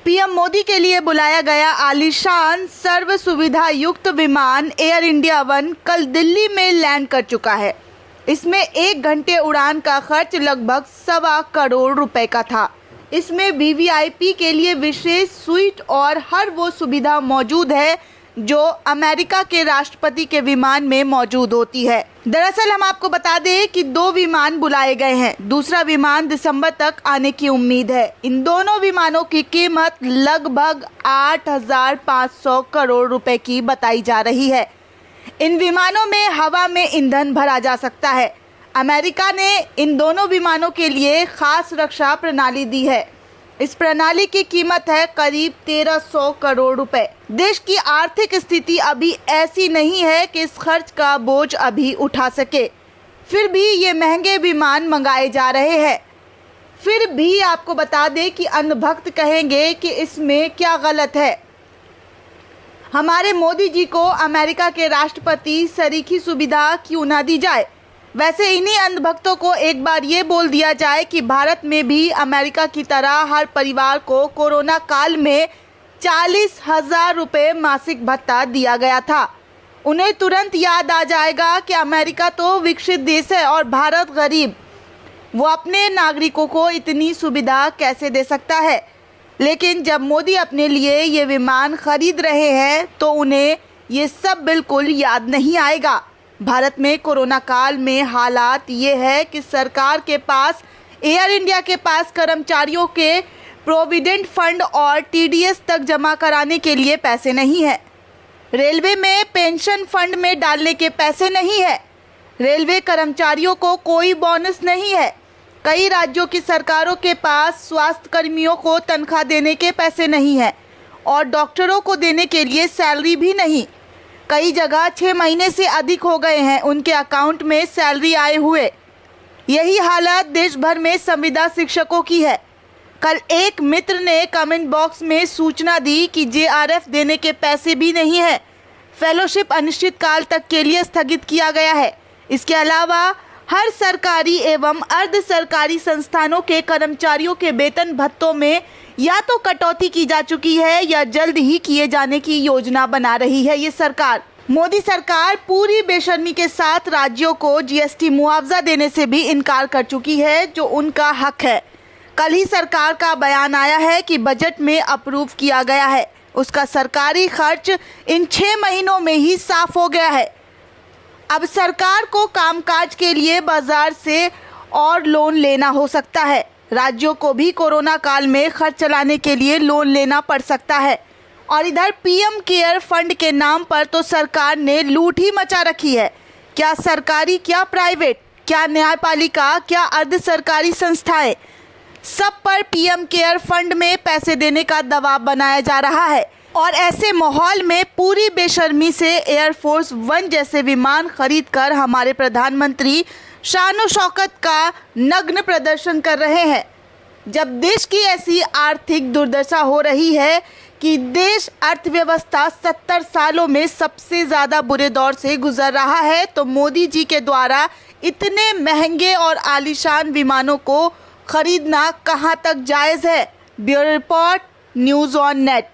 PM Modi के लिए बुलाया गया आलीशान सर्व सुविधा युक्त विमान एयर इंडिया वन कल दिल्ली में लैंड कर चुका है। इसमें 1 घंटे उड़ान का खर्च लगभग 1.25 करोड़ रुपए का था। इसमें वीवीआईपी के लिए विशेष स्वीट और हर वो सुविधा मौजूद है जो अमेरिका के राष्ट्रपति के विमान में मौजूद होती है। दरअसल हम आपको बता दें कि 2 विमान बुलाए गए हैं। दूसरा विमान दिसंबर तक आने की उम्मीद है। इन दोनों विमानों की कीमत लगभग 8,500 करोड़ रुपए की बताई जा रही है। इन विमानों में हवा में ईंधन भरा जा सकता है। अमेरिका ने इन दोनों विमानों के लिए खास रक्षा प्रणाली दी है। इस प्रणाली की कीमत है करीब 1,300 करोड़ रुपए। देश की आर्थिक स्थिति अभी ऐसी नहीं है कि इस खर्च का बोझ अभी उठा सके, फिर भी ये महंगे विमान मंगाए जा रहे हैं। फिर भी आपको बता दें कि अंधभक्त कहेंगे कि इसमें क्या गलत है। हमारे मोदी जी को अमेरिका के राष्ट्रपति सरीखी सुविधा क्यों ना दी जाए। वैसे इन्हीं अंधभक्तों को एक बार ये बोल दिया जाए कि भारत में भी अमेरिका की तरह हर परिवार को कोरोना काल में 40,000 रुपये मासिक भत्ता दिया गया था। उन्हें तुरंत याद आ जाएगा कि अमेरिका तो विकसित देश है और भारत गरीब। वो अपने नागरिकों को इतनी सुविधा कैसे दे सकता है। लेकिन जब मोदी अपने लिए ये विमान खरीद रहे हैं तो उन्हें ये सब बिल्कुल याद नहीं आएगा। भारत में कोरोना काल में हालात ये है कि सरकार के पास, एयर इंडिया के पास कर्मचारियों के प्रोविडेंट फंड और टीडीएस तक जमा कराने के लिए पैसे नहीं है। रेलवे में पेंशन फंड में डालने के पैसे नहीं है। रेलवे कर्मचारियों को कोई बोनस नहीं है। कई राज्यों की सरकारों के पास स्वास्थ्य कर्मियों को तनख्वाह देने के पैसे नहीं है और डॉक्टरों को देने के लिए सैलरी भी नहीं। कई जगह 6 महीने से अधिक हो गए हैं उनके अकाउंट में सैलरी आए हुए। यही हालत देश भर में संविदा शिक्षकों की है। कल एक मित्र ने कमेंट बॉक्स में सूचना दी कि जेआरएफ देने के पैसे भी नहीं है। फेलोशिप अनिश्चित काल तक के लिए स्थगित किया गया है। इसके अलावा हर सरकारी एवं अर्ध सरकारी संस्थानों के कर्मचारियों के वेतन भत्तों में या तो कटौती की जा चुकी है या जल्द ही किए जाने की योजना बना रही है ये सरकार। मोदी सरकार पूरी बेशर्मी के साथ राज्यों को जीएसटी मुआवजा देने से भी इनकार कर चुकी है जो उनका हक है। कल ही सरकार का बयान आया है कि बजट में अप्रूव किया गया है। उसका सरकारी खर्च इन 6 महीनों में ही साफ हो गया है। अब सरकार को कामकाज के लिए बाजार से और लोन लेना हो सकता है। राज्यों को भी कोरोना काल में खर्च चलाने के लिए लोन लेना पड़ सकता है। और इधर पीएम केयर फंड के नाम पर तो सरकार ने लूट ही मचा रखी है। क्या सरकारी, क्या प्राइवेट, क्या न्यायपालिका, क्या अर्ध सरकारी संस्थाएं, सब पर पीएम केयर फंड में पैसे देने का दबाव बनाया जा रहा है। और ऐसे माहौल में पूरी बेशर्मी से एयरफोर्स 1 जैसे विमान खरीदकर हमारे प्रधानमंत्री शान शौकत का नग्न प्रदर्शन कर रहे हैं। जब देश की ऐसी आर्थिक दुर्दशा हो रही है कि देश अर्थव्यवस्था 70 सालों में सबसे ज़्यादा बुरे दौर से गुजर रहा है, तो मोदी जी के द्वारा इतने महंगे और आलीशान विमानों को खरीदना कहां तक जायज़ है। Bureau report, news on net.